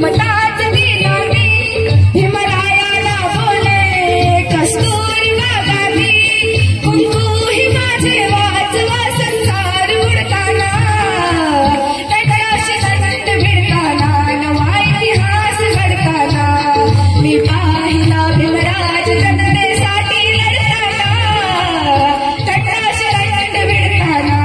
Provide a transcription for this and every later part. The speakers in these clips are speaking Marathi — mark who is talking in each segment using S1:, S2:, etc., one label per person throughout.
S1: ममताच दिलानी हिमरायाला बोले कस्तुरी गावी कुंकू ही माझे वाचवा संसार उडताना तटाशी तट भिडताना नवा इतिहास घडताना मी पाहिला भीमराज जनतेसाठी लढताना तटाशी तट भिडताना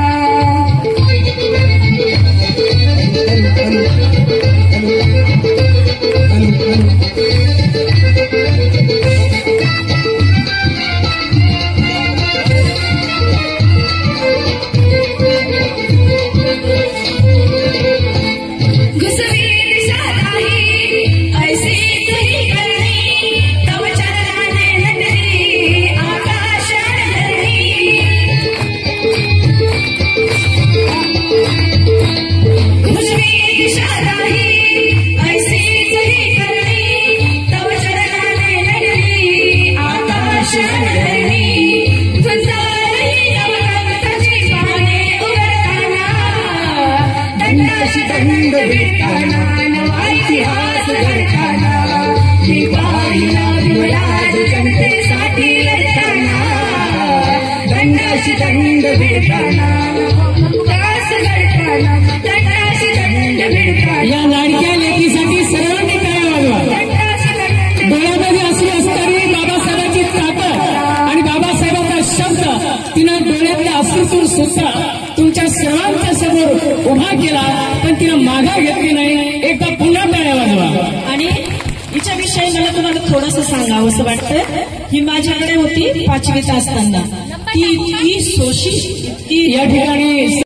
S1: दंड भिडताना नवा इतिहास घडताना मी पाहिला भीमराज जनतेसाठी लढताना दंडाशी दंड भिडताना तास घडताना दंडाशी दंड भिडताना
S2: या लाडक्या लेकीसाठी सर्वांनी टाळ्या वाजवा. डोळ्यामध्ये असली असणारी बाबासाहेबांची ताकद आणि बाबासाहेबांचा शब्द तिनं डोळ्यातल्या अश्रूतून सुद्धा तुमच्या सर्वांच्या समोर उभा केला, पण तिनं माघार घेतली नाही. एकदा पुन्हा टाळ्या वाजवा.
S3: आणि हिच्याविषयी मला तुम्हाला थोडंसं सांगावं असं वाटतं. ही माझ्याकडे होती 5वीत असताना. ती शोषित
S2: या ठिकाणी